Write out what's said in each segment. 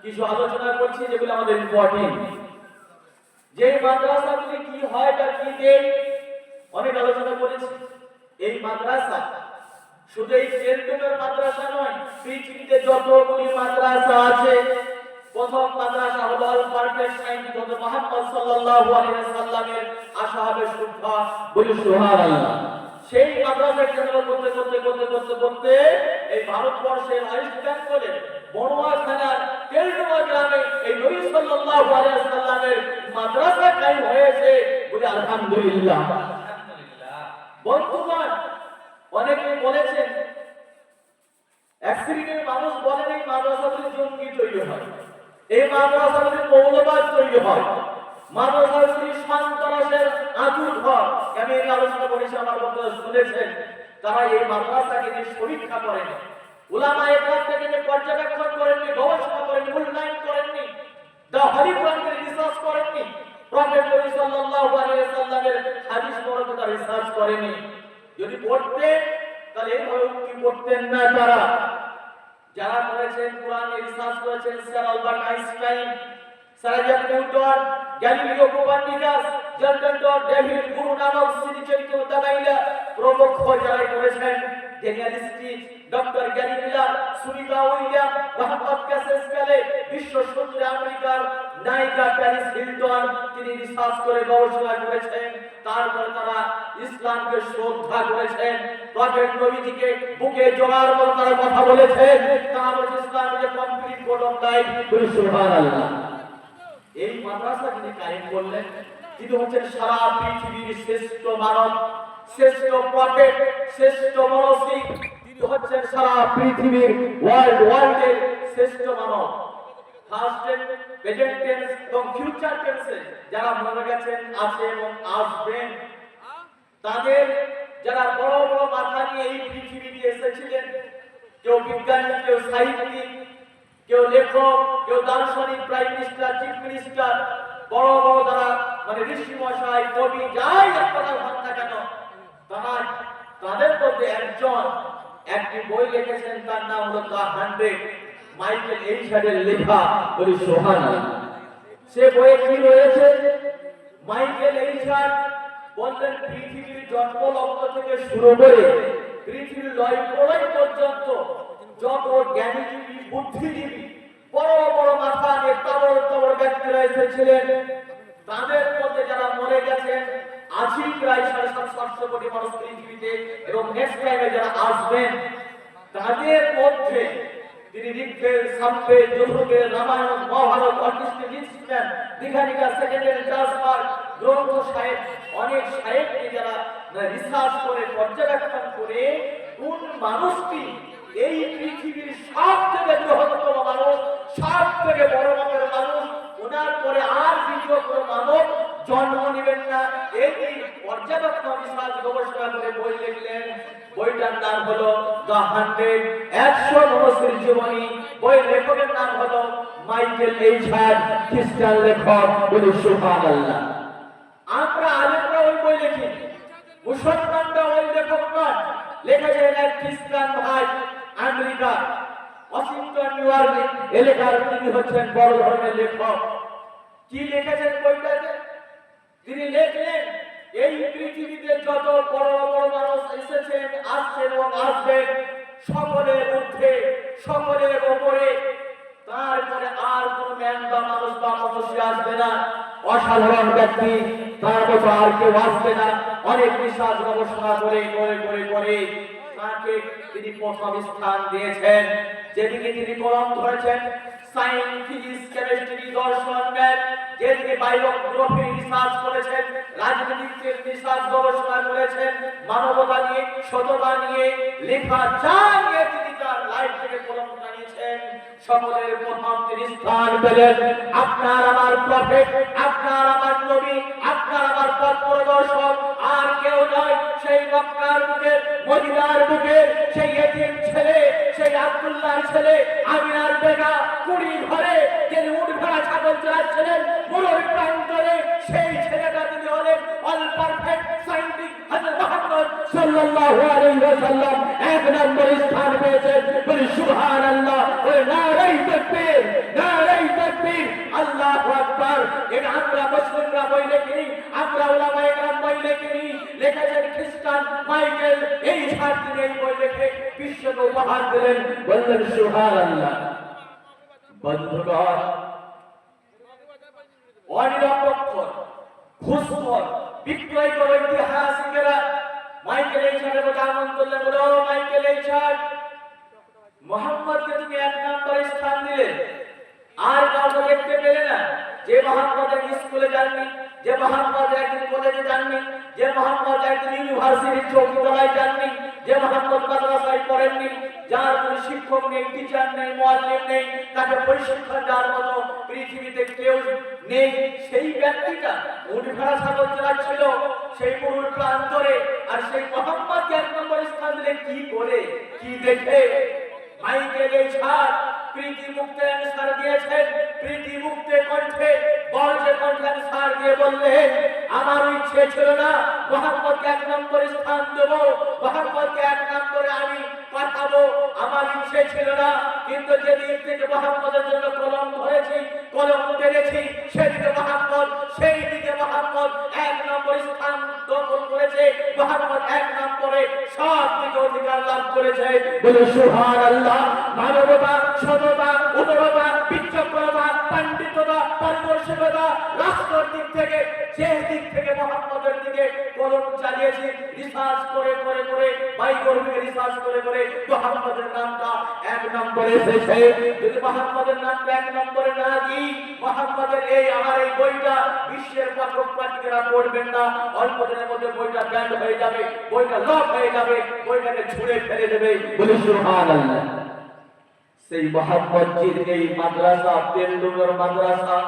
কিছু আলোচনা করছি যেগুলো আমাদের ইম্পর্টেন্ট। যে মাদ্রাসাগুলি কি হয় বা কি দেয় অনেক আলোচনা করেছি। এই মাদ্রাসা শুধু এই কেন্দ্রের মাদ্রাসা নয়, পৃথিবীতে যতগুলি মাদ্রাসা আছে, প্রথম মাদ্রাসা হলো আল পারফেক্ট সাইন্টিফিক হযরত মুহাম্মদ সাল্লাল্লাহু আলাইহি ওয়াসাল্লামের আসহাবে সুফা, বলি সুবহানাল্লাহ। সেই মাদ্রাসা কেন্দ্র করতে করতে করতে করতে করতে এই ভারতবর্ষের ওয়েস্ট বেঙ্গলের বড়ুয়া থানার তেলডুয়া গ্রামে এই নবী সাল্লাল্লাহু আলাইহি ওয়াসাল্লামের মাদ্রাসা কায়েম হয়েছে, বলি আলহামদুলিল্লাহ। বন্ধুগণ, অনেকে বলেছেন এক শ্রেণীর মানুষ বলেন এই মাদ্রাসাগুলি জঙ্গি তৈরি হয়, এই মাদ্রাসাগুলি মৌলবাদ তৈরি হয়, মাদ্রাসাগুলি সন্ত্রাসের আতুর হয়। আমি এই আলোচনা করেছি, আমার বক্তব্য শুনেছেন। তারা এই মাদ্রাসাকে যে সমীক্ষা করেন, উলামায়ে কেরাম থেকে যে পর্যবেক্ষণ করেননি, গবেষণা করেননি, মূল্যায়ন করেননি, দা হলি কোরআনকে রিসার্চ করেননি, প্রফেট সাল্লাল্লাহু আলাইহি ওয়াসাল্লামের হাদিস মুবারককে রিসার্চ করেননি। যদি পড়তেন তাহলে এইভাবে কি করতেন না। তারা যারা করেছেন কোরআনে রিসার্চ করেছেন, sir Albert Einstein, sir Isaac Newton, Galileo Copernicus, Jordan David, Guru Nanak, Shri Chaitanya দালাইলা প্রমুখ যারা করেছেন, জেনালিস্টি doctor Gary Miller, Sunita William, Mohammad কাসেস কালে, বিশ্ব সুন্দরী আমেরিকার নায়িকা প্যারিস হিলটন, তিনি রিসার্চ করে গবেষণা করেছেন। তারপর তারা ইসলামকে শ্রদ্ধা করেছেন, প্রফেট নবীজিকে বুকে জোড়ার মতো তারা কথা বলেছেন। তারপর ইসলামকে কমপ্লিট কোড অফ লাইফ, বলি সুবহানাল্লাহ। এই মাদ্রাসা যিনি কায়েম করলেন, তিনি হচ্ছেন সারা পৃথিবীর শ্রেষ্ঠ মানব, শ্রেষ্ঠ প্রফেট, শ্রেষ্ঠ মনীষী। তিনি হচ্ছেন সারা পৃথিবীর ওয়ার্ল্ডের শ্রেষ্ঠ মানব। ফার্স্ট টেন্স, প্রেজেন্ট টেন্স এবং ফিউচার টেন্সে যারা মরে গেছেন, আছে এবং আসবেন, তাদের যারা বড় বড় মাথা নিয়ে এই পৃথিবীতে এসেছিলেন, কেউ বিজ্ঞানী, কেউ সাহিত্যিক, কেউ লেখক, কেউ দার্শনিক, প্রাইম মিনিস্টার, চিফ মিনিস্টার, বড় বড় যারা মানে ঋষি মশাই, কবি, যাই আপনারা হন না কেন, তাদের মধ্যে একজন একটি বই লিখেছেন, তার নাম হলো দ্য 100, মাইকেল এইশার্টের লেখা, বলি সুবহানাল্লাহ। সে বইয়ে কি রয়েছে? মাইকেল এইশার্ট বললেন পৃথিবীর জন্ম লগ্ন থেকে শুরু করে পৃথিবীর লয় প্রলয় পর্যন্ত যত জ্ঞানীজীবী, বুদ্ধিজীবী, বড় বড় মাথা নিয়ে তাবড় ব্যক্তিরা এসেছিলেন, তাদের মধ্যে যারা মরে গেছেন আজই প্রায় 750 কোটি মানুষ পৃথিবীতে, এবং নেক্সট টাইমে যারা আসবেন তাদের মধ্যে তিনি ঋগ্বেদ, সামবেদ, যজুর্বেদ, রামায়ণ, মহাভারত, অর্কেস্ট্রা, লিখছেন, দীঘানিকা, সেকেন্ডারি ট্রান্সফার গ্রন্থ সাহেব, অনেক সাহেবকে যারা রিসার্চ করে পর্যবেক্ষণ করে কোন মানুষটি এই পৃথিবীর সব থেকে বৃহত্তম মানুষ, সব থেকে বড় মাপের মানুষ, ওনার পরে আর দ্বিতীয় কোনো মানব জন্ম নেবেন না, এই পর্যবেক্ষণ রিসার্চ গবেষণা করে বই লিখলেন। বইটার নাম হলো দ্য 100, 100 মনীষীর জীবনী। বইয়ের লেখকের নাম হলো মাইকেল এইশার্ট, খ্রিস্টান লেখক, বলি সুবহানাল্লাহ। আমরা আলেমরা ওই বই লিখি, মুসলমানরা ওই লেখক নয়, লিখেছেন এক খ্রিস্টান ভাই, আমেরিকা ওয়াশিংটন নিউ ইয়র্ক এলাকার, তিনি হচ্ছেন বড় ধরনের লেখক। কি লিখেছেন বইটাতে? তিনি লিখলেন এই পৃথিবীতে যত বড় বড় মানুষ এসেছেন, আসছেন এবং আসবেন, সকলের ঊর্ধ্বে, সকলের ওপরে, তারপরে আর কোন ম্যান বা মানুষ বা মনুষ্য আসবে না, অসাধারণ ব্যক্তি, তার মতো আর কেউ আসবে না। অনেক রিসার্চ গবেষণা করে করে করে করে তাকে তিনি প্রথম স্থান দিয়েছেন। যেদিকে তিনি কলম ধরেছেন সায়েন্স, ফিজিক্স, কেমিস্ট্রি, দর্শন, ম্যাথ, যেদিকে বায়োগ্রাফি রিসার্চ করেছেন, রাজনীতির রিসার্চ গবেষণা করেছেন, মানবতা নিয়ে, সততা নিয়ে, লেখা যা নিয়ে তিনি তার লাইফ থেকে কলম টানিয়েছেন, সকলের প্রথম তিনি স্থান পেলেন। আপনার আমার প্রফেট, আপনার আমার নবী, আপনার আমার পথ প্রদর্শক আর কেউ নয়, সেই মক্কার বুকে, মদিনার বুকে, সেই এতিম ছেলে, সেই আব্দুল্লাহর ছেলে, আমিনার বেগা, কুড়ি ঘরে যিনি উট ভেড়া ছাগল চড়াচ্ছিলেন মরুর প্রান্তরে, সেই ছেলেটা তিনি হলেন অল পারফেক্ট সাইন্টিফিক হযরত মুহাম্মদ সাল্লাল্লাহু আলাইহি ওয়াসাল্লাম। এক নম্বর স্থান পেয়েছেন, বলি সুবহানাল্লাহ। নারে তাকবীর, নারে এটা আমরা মুসলিমরা বই লেখিনি, আমরা উলামায়ে কেরাম বই লেখিনি, লেখেছেন খ্রিস্টান মাইকেল। এই 7 দিন এই বই লিখে বিশ্বকে উপহার দিলেন। বললেন সুবহানাল্লাহ। বন্ধুগণ, অনিরপেক্ষ ঘুষখোর বিক্রয় করে ইতিহাসিকেরা মাইকেল এইচারের কথা আমন্ত্রণ করলেন। বলো মাইকেল এইচার, মোহাম্মদকে তুমি 1 নম্বরে স্থান দিলে, আর কাউকে দেখতে পেলে না। যে মোহাম্মদ একদিন স্কুলে যাননি, যে মোহাম্মদ একদিন কলেজে যাননি, যে মোহাম্মদ একদিন ইউনিভার্সিটির চৌকিতলায় যাননি, যে মোহাম্মদ মাদ্রাসায় পড়েননি, যার কোনো শিক্ষক নেই, টিচার নেই, মুআল্লিম নেই, তাকে প্রশিক্ষণ দেওয়ার মতো পৃথিবীতে কেউ নেই, সেই ব্যক্তিটা উঠভাড়া সাগর চালাচ্ছিল সেই মরুর প্রান্তরে। আর সেই মোহাম্মদকে 1 নম্বরে স্থান দিলে কি করে, কি দেখে? মাইকেল এইচার প্রীতি মুক্তে অ্যানসার দিয়েছেন। প্রীতি মুক্তে কণ্ঠে বড়জে কণ্ঠে অ্যানসার দিয়ে বললেন, আমার ইচ্ছে ছিল না মোহাম্মদকে 1 নম্বরে স্থান দেব, মোহাম্মদকে 1 নম্বরে আমি পাঠাবো, আমার ইচ্ছে ছিল না। কিন্তু যেদিন থেকে মোহাম্মদের জন্য কলম ধরেছি, কলম টেনেছি, সেদিকে মোহাম্মদ, সেই দিকে মোহাম্মদ 1 নম্বর স্থান দখল করেছে। মোহাম্মদ 1 নম্বরে সব দিকে অধিকার লাভ করেছে। বলে সুবহানাল্লাহ। মানবতা, সততা, উদারতা, বিচক্ষণতা, পাণ্ডিত্যতা, পারদর্শিতা, রাষ্ট্রের দিক থেকে যে দিক থেকে মোহাম্মদের দিকে কলম চালিয়েছি, রিসার্চ করে করে করে বাইকর্মীকে রিসার্চ করে করে মোহাম্মদের নামটা 1 নম্বরে এসেছে। যদি মোহাম্মদের নামটা 1 নম্বরে না দিই, মোহাম্মদের এই আমার এই বইটা বিশ্বের পাঠক পাঠিকেরা পড়বেন না। অল্প দিনের মধ্যে বইটা ব্যান্ড হয়ে যাবে, বইটা লক হয়ে যাবে, বইটাকে ছুঁড়ে ফেলে দেবে। বলে সুবহানাল্লাহ। সেই মোহাম্মদজির এই মাদ্রাসা, তেলুগুর মাদ্রাসা,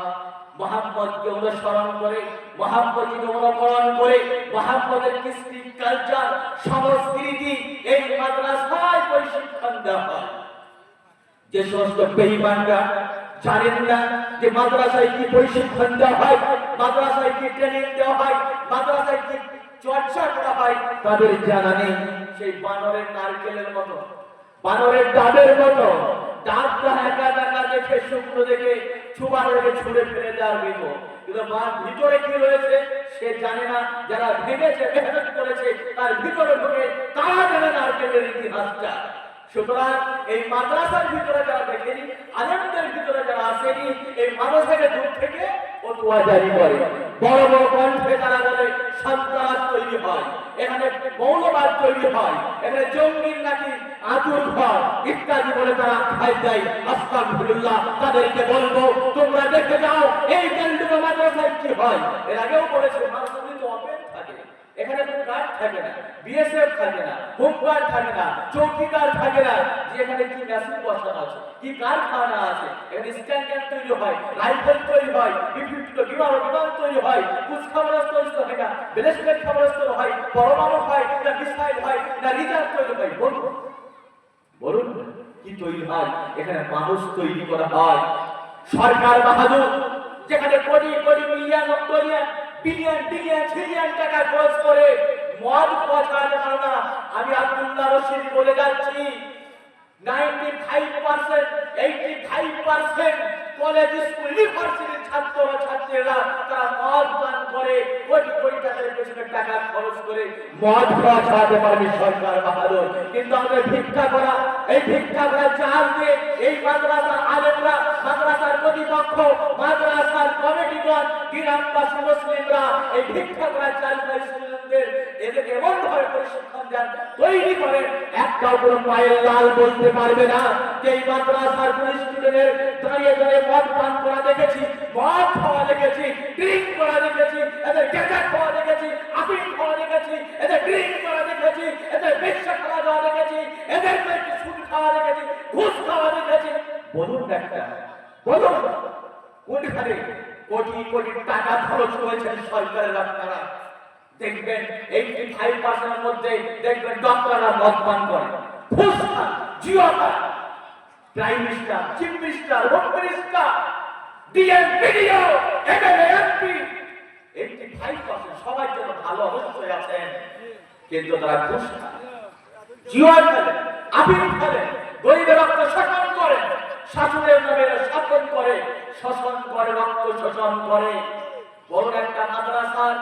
মোহাম্মদকে অনুসরণ করে, মোহাম্মদকে অনুকরণ করে, মোহাম্মদের কৃষ্টি কালচার সংস্কৃতি এই মাদ্রাসায় প্রশিক্ষণ দেওয়া হয়। যে সমস্ত বেঈমানরা জানেন না যে মাদ্রাসায় কি প্রশিক্ষণ দেওয়া হয়, মাদ্রাসায় কি ট্রেনিং দেওয়া হয়, মাদ্রাসায় কি চর্চা করা হয়, তাদের জানা নেই। সেই বানরের নারকেলের মতো, বানরের ডাবের মতো ডাবটা একা একা দেখে, শুকনো দেখে ছুবার রেখে ছুঁড়ে ফেলে দেওয়ার মতো, কিন্তু ভিতরে কি রয়েছে সে জানে না। যারা ভেঙেছে, মেহনত করেছে, তার ভিতরে ঢুকে তারা জানে নারকেলের ইতিহাসটা। সুতরাং এই মাদ্রাসার ভিতরে যারা দেখেনি, আলেমদের ভিতরে যারা আসেনি, এই মাদ্রাসাকে দূর থেকে ফতোয়া জারি করে, বড় বড় কণ্ঠে তারা বলে সন্ত্রাস তৈরি হয়, এখানে মৌলবাদ তৈরি হয়, এখানে জঙ্গির নাকি আতুর ঘর ইত্যাদি বলে তারা খাই দেয়। আস্তাগফিরুল্লাহ। তাদেরকে বলবো, তোমরা দেখে যাও এই তেলডুবা মাদ্রাসায় কি হয়। এর আগেও বলেছে মাদ্রাসায় তো ওপেন থাকে, এখানে কোনো গার্ড থাকে না, বিএসএফ থাকে না, হোমগার্ড থাকে না, চৌকিদার থাকে না। যে এখানে কি মেশিন বসানো আছে, কি কারখানা আছে, এখানে স্ট্যান্ডার্ড তৈরি হয়, রাইফেল তৈরি হয়, বিভিন্ন বিমান তৈরি হয়, কুচখাবরাস্ত তৈরি হয় না, ব্যালিস্টিক ক্ষেপণাস্ত্র হয়, পরমাণু হয় না, মিসাইল হয় না, রিজার্ভ তৈরি হয়। বলুন বলুন কি তৈরি হয়? এখানে মানুষ তৈরি করা হয়। সরকার বাহাদুর যেখানে crore crore million billion billion trillion টাকা খরচ করে মদ পৌঁছাতে পারে না। আমি আব্দুল্লাহ রশিদ বলে যাচ্ছি, 95% 85% কলেজ, স্কুল, ইউনিভার্সিটির ছাত্র ছাত্রীরা তারা মদ পান করে, কোটি কোটি টাকার পেছনে টাকা খরচ করে মদ পৌঁছাতে পারবে সরকার বাহাদুর। কিন্তু আমাদের ভিক্ষা করা, এই ভিক্ষা করা চাল দিয়ে এই মাদ্রাসার আলেমরা, মাদ্রাসার কর্তৃপক্ষ, মাদ্রাসার কমিটিগণ, গ্রামবাসী মুসলিমরা এই ভিক্ষা করা চাল স্টুডেন্টদের এদের এমন ভাবে প্রশিক্ষণ দেন, তৈরি করেন, একটাও কোনো পায়ের লাল বলতে পারবে না যে এই মাদ্রাসার কোন স্টুডেন্টের দাঁড়িয়ে দাঁড়িয়ে মদ পান করা দেখেছি, মদ খাওয়া দেখেছি, ড্রিঙ্ক করা দেখেছি, এদের গেঁজা খাওয়া দেখেছি, আফিম খাওয়া দেখেছি, এদের ড্রিঙ্ক করা দেখেছি, এদের বেশ্যা খাওয়া দেওয়া দেখেছি, এদের সুদ খাওয়া দেখেছি, ঘুষ খাওয়া দেখেছি। বলুন একটা, বলুন কোনখানে কোটি কোটি টাকা খরচ করেছেন সরকারের আপনারা? দেখবেন 85% মধ্যে দেখবেন ডক্টররা মদ পান করে, ঘুষ খান, জিও খান, prime minister, chief minister, home minister, DM, BDO, MLA, MP 85% সবার জন্য ভালো অবস্থায় আছেন, কিন্তু তারা ঘুষ খান, জিও খান, আফিম খান, গরিবের রক্ত শোষণ করেন, শাসনের নামে শাসন করে, শোষণ করে, রক্ত শোষণ করে। বড় একটা মাদ্রাসার